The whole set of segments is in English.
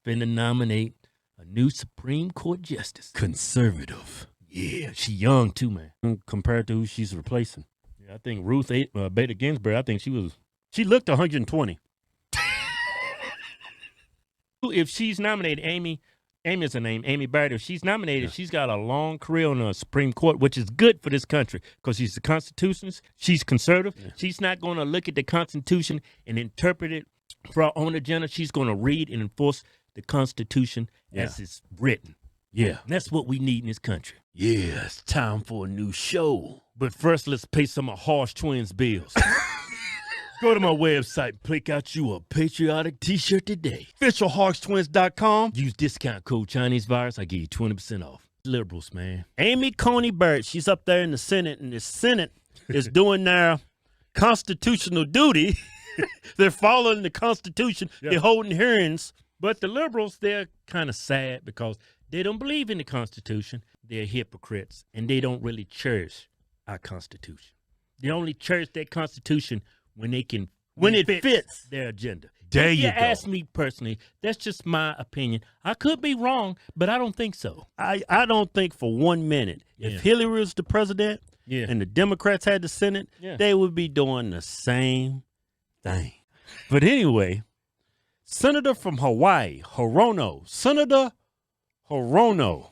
finna nominate a new Supreme Court justice. Conservative. Yeah, she young too, man, compared to who she's replacing. Yeah, I think Ruth Bader Ginsburg, I think she looked 120. If she's nominated, Amy is her name, Amy Barrett. If she's nominated, she's got a long career on the Supreme Court, which is good for this country because she's a constitutionalist. She's conservative. Yeah. She's not going to look at the Constitution and interpret it for her own agenda. She's going to read and enforce the Constitution as it's written. Yeah. And that's what we need in this country. Yeah, it's time for a new show. But first, let's pay some of Hodgetwins' bills. Go to my website, pick out you a patriotic t-shirt today. Officialhodgetwins.com. Use discount code ChineseVirus. I give you 20% off. Liberals, man. Amy Coney Barrett, she's up there in the Senate, and the Senate is doing their constitutional duty. They're following the Constitution. Yeah. They're holding hearings. But the liberals, they're kind of sad because they don't believe in the Constitution. They're hypocrites, and they don't really cherish our Constitution. They only cherish that Constitution when it fits their agenda. There you go. Ask me personally, that's just my opinion. I could be wrong, but I don't think so. I don't think for 1 minute if Hillary was the president and the Democrats had the Senate, they would be doing the same thing. But anyway, Senator from Hawaii, Senator Hirono.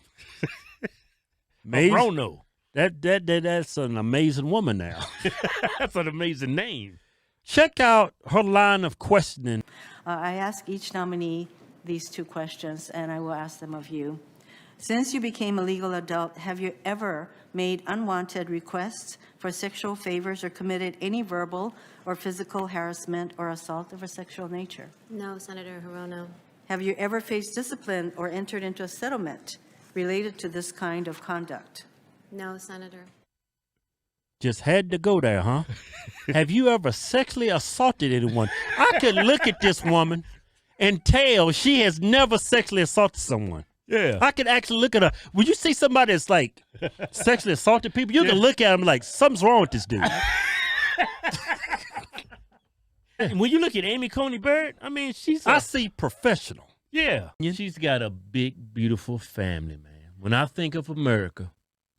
Hirono. That's an amazing woman now. That's an amazing name. Check out her line of questioning. I ask each nominee these two questions, and I will ask them of you. Since you became a legal adult, have you ever made unwanted requests for sexual favors or committed any verbal or physical harassment or assault of a sexual nature? No, Senator Hirono. Have you ever faced discipline or entered into a settlement related to this kind of conduct? No, Senator. Just had to go there, huh? Have you ever sexually assaulted anyone? I could look at this woman and tell she has never sexually assaulted someone. Yeah. I could actually look at her. When you see somebody that's like sexually assaulted people, you can look at them like, something's wrong with this dude. When you look at Amy Coney Barrett, I mean, I see professional. Yeah. She's got a big, beautiful family, man. When I think of America,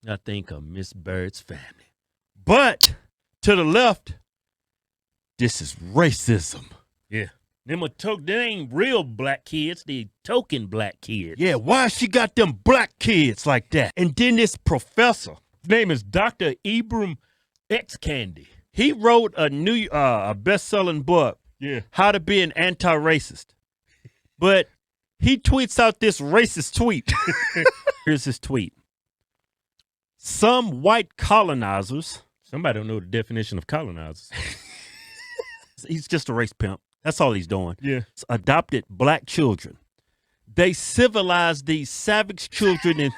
I think of Miss Barrett's family. But to the left, this is racism. Yeah. They ain't real black kids. They token black kids. Yeah, why she got them black kids like that? And then this professor, his name is Dr. Ibram X. Candy. He wrote a best-selling book, How to Be an Anti-Racist. But he tweets out this racist tweet. Here's his tweet. Some white colonizers, somebody don't know the definition of colonizers. He's just a race pimp. That's all he's doing. Yeah. Adopted black children. They civilized these savage children and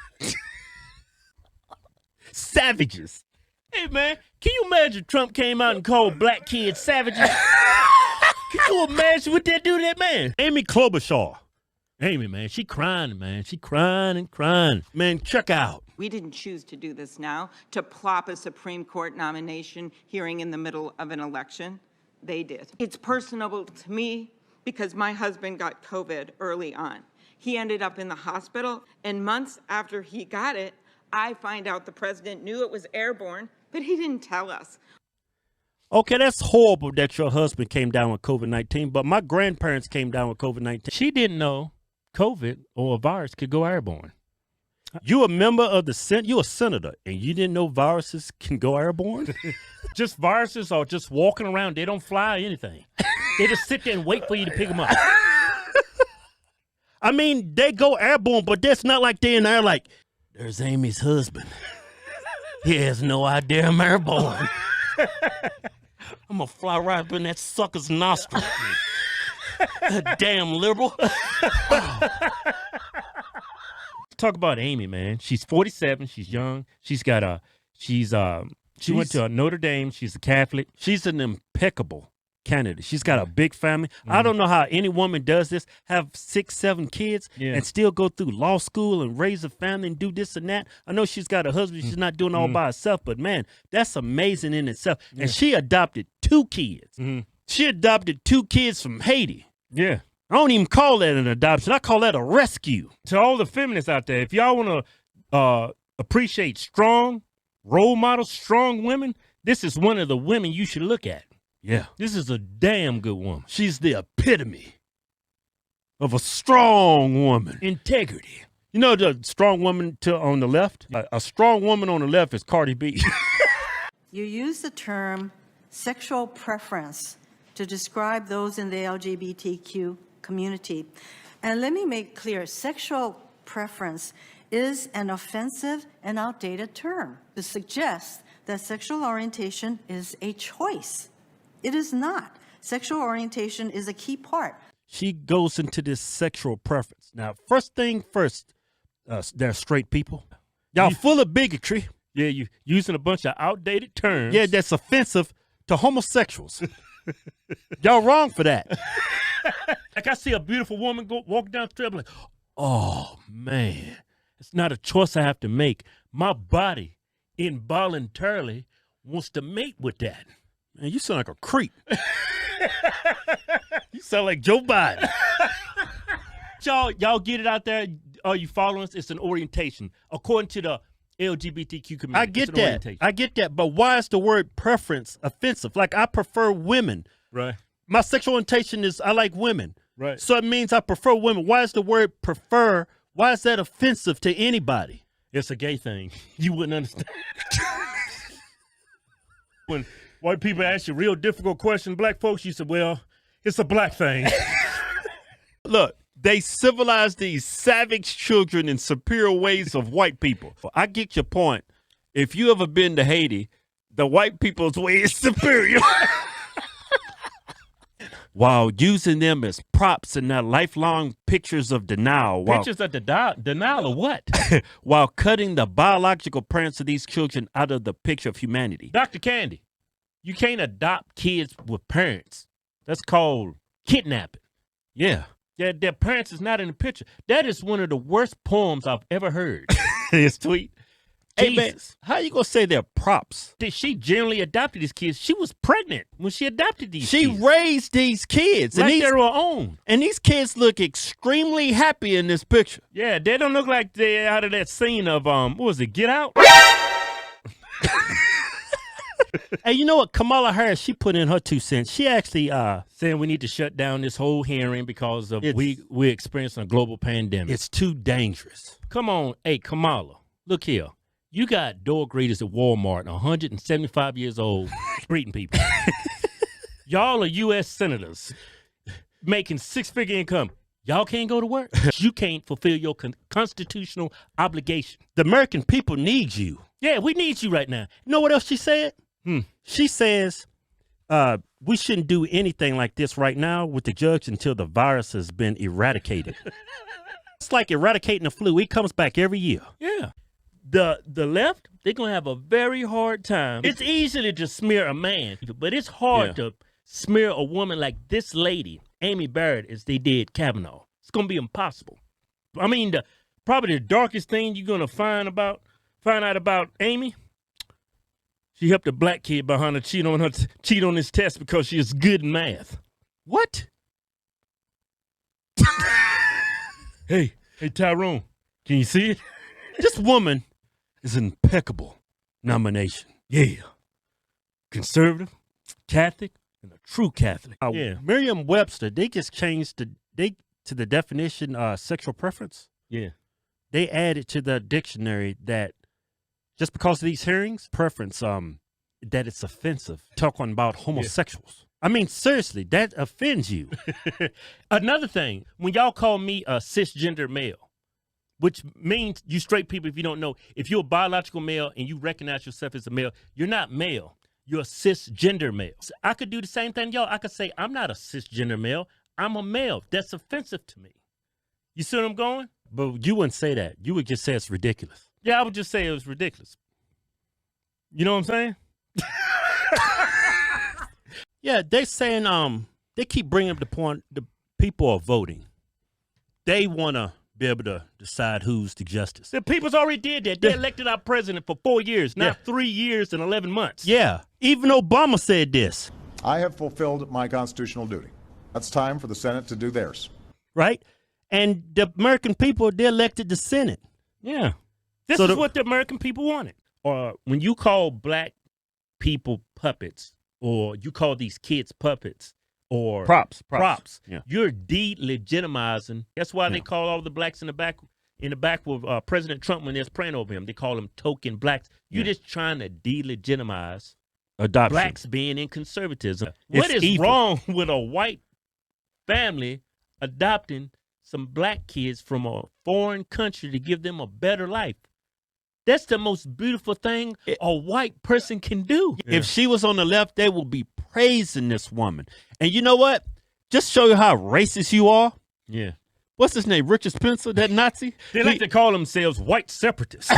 savages. Hey, man, can you imagine Trump came out and called black kids savages? Can you imagine what that do to that man? Amy Klobuchar. Amy, man, she crying, man. She crying and crying. Man, check out. We didn't choose to do this now, to plop a Supreme Court nomination hearing in the middle of an election. They did. It's personable to me because my husband got COVID early on. He ended up in the hospital, and months after he got it, I find out the president knew it was airborne, but he didn't tell us. Okay, that's horrible that your husband came down with COVID-19, but my grandparents came down with COVID-19. She didn't know COVID or a virus could go airborne. You a member of the Senate, you a senator, and you didn't know viruses can go airborne? Just viruses are just walking around. They don't fly or anything. They just sit there and wait for you to pick them up. I mean, they go airborne, but that's not like they're in there like, there's Amy's husband. He has no idea I'm airborne. I'm going to fly right up in that sucker's nostril. Damn liberal. Talk about Amy, man. She's 47. She's young. She went to Notre Dame. She's a Catholic. She's an impeccable candidate. She's got a big family. I don't know how any woman does this, have 6, 7 kids and still go through law school and raise a family and do this and that. I know she's got a husband. She's not doing it all by herself, but man, that's amazing in itself. And she adopted 2 kids. She adopted 2 kids from Haiti. Yeah. I don't even call that an adoption. I call that a rescue. To all the feminists out there, if y'all want to appreciate strong role models, strong women, this is one of the women you should look at. Yeah. This is a damn good woman. She's the epitome of a strong woman. Integrity. You know the strong woman on the left? A strong woman on the left is Cardi B. You use the term sexual preference to describe those in the LGBTQ community. And let me make clear, sexual preference is an offensive and outdated term to suggest that sexual orientation is a choice. It is not. Sexual orientation is a key part. She goes into this sexual preference. Now, first thing first, they're straight people. Y'all full of bigotry. Yeah, you using a bunch of outdated terms. Yeah, that's offensive to homosexuals. Y'all wrong for that. Like I see a beautiful woman walk down the street, I'm like, oh, man, it's not a choice I have to make. My body involuntarily wants to mate with that. Man, you sound like a creep. You sound like Joe Biden. Y'all get it out there? Are you following us? It's an orientation. According to the LGBTQ community. I get that. I get that. But why is the word preference offensive? Like, I prefer women. Right. My sexual orientation is I like women. Right. So it means I prefer women. Why is the word prefer, why is that offensive to anybody? It's a gay thing. You wouldn't understand. When white people ask you real difficult questions, black folks, you said, well, it's a black thing. Look, they civilize these savage children in superior ways of white people. I get your point. If you ever been to Haiti, the white people's way is superior. While using them as props in their lifelong pictures of denial. Pictures of denial of what? While cutting the biological parents of these children out of the picture of humanity. Dr. Candy, you can't adopt kids with parents. That's called kidnapping. Yeah. Yeah, their parents is not in the picture. That is one of the worst poems I've ever heard. It's sweet. Hey, man, Jesus. how you gonna say they're props? She generally adopted these kids. She was pregnant when she adopted these She kids. raised these kids. Like and they're her own. And these kids look extremely happy in this picture. Yeah, they don't look like they're out of that scene of, what was it, Get Out? Hey, you know what? Kamala Harris, she put in her 2 cents. She actually saying we need to shut down this whole hearing because of we're experiencing a global pandemic. It's too dangerous. Come on. Hey, Kamala, look here. You got door greeters at Walmart, 175 years old, greeting people. Y'all are U.S. senators making 6-figure income. Y'all can't go to work. You can't fulfill your constitutional obligation. The American people need you. Yeah, we need you right now. You know what else she said? She says we shouldn't do anything like this right now with the judge until the virus has been eradicated. It's like eradicating the flu. It comes back every year. Yeah. The left, they're going to have a very hard time. It's easy to smear a man, but it's hard to smear a woman like this lady, Amy Barrett, as they did Kavanaugh. It's going to be impossible. I mean, probably the darkest thing you're going to find out about Amy, she helped a black kid behind her cheat on his test because she is good in math. What? Hey, Tyrone, can you see it? This woman is an impeccable nomination. Yeah. Conservative, Catholic, and a true Catholic. Yeah. Merriam-Webster, they just changed to the definition sexual preference. Yeah. They added to the dictionary that just because of these hearings, preference, that it's offensive talking about homosexuals. Yeah. I mean, seriously, that offends you. Another thing, when y'all call me a cisgender male, which means you straight people, if you don't know, if you're a biological male and you recognize yourself as a male, you're not male. You're a cisgender male. So I could do the same thing, y'all. I could say, I'm not a cisgender male. I'm a male. That's offensive to me. You see what I'm going? But you wouldn't say that. You would just say it's ridiculous. Yeah, I would just say it was ridiculous. You know what I'm saying? Yeah, they're saying they keep bringing up the point the people are voting. They want to be able to decide who's the justice. The people's already did that. They elected our president for 4 years, not 3 years and 11 months. Yeah, even Obama said this. I have fulfilled my constitutional duty. It's time for the Senate to do theirs. right? And the American people, they elected the Senate. Yeah. This So is the- what the American people wanted. Or when you call black people puppets, or you call these kids puppets, or Props. Yeah. you're delegitimizing. That's why they Yeah. call all the blacks in the back with President Trump when they're praying over him. They call them token blacks. You're Yeah. just trying to delegitimize Adoption. blacks being in conservatism. It's What is evil. wrong with a white family adopting some black kids from a foreign country to give them a better life? That's the most beautiful thing a white person can do. If she was on the left, they would be praising this woman. And you know what? Just show you how racist you are. Yeah. What's his name? Richard Spencer, that Nazi? They like to call themselves white separatists.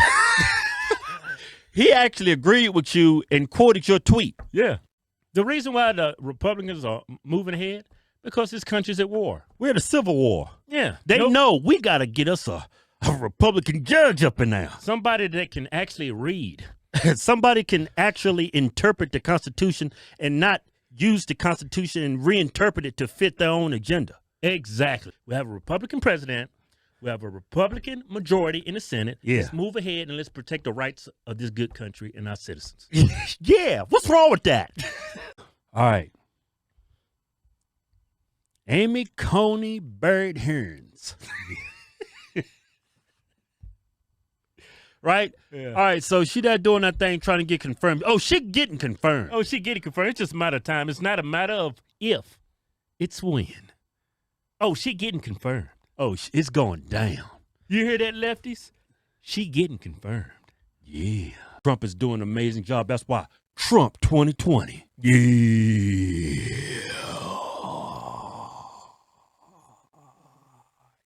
He actually agreed with you and quoted your tweet. Yeah. The reason why the Republicans are moving ahead, because this country's at war. We're in a civil war. Yeah. They Nope. know we got to get us a Republican judge up in there. Somebody that can actually read. Somebody can actually interpret the Constitution and not use the Constitution and reinterpret it to fit their own agenda. Exactly. We have a Republican president. We have a Republican majority in the Senate. Yeah. Let's move ahead and let's protect the rights of this good country and our citizens. Yeah, what's wrong with that? All right. Amy Coney Barrett Hearns. Right? Yeah. All right, so she there doing that thing trying to get confirmed. Oh, she getting confirmed. Oh, she getting confirmed. It's just a matter of time. It's not a matter of if. It's when. Oh, she getting confirmed. Oh, it's going down. You hear that, lefties? She getting confirmed. Yeah. Trump is doing an amazing job. That's why Trump 2020. Yeah.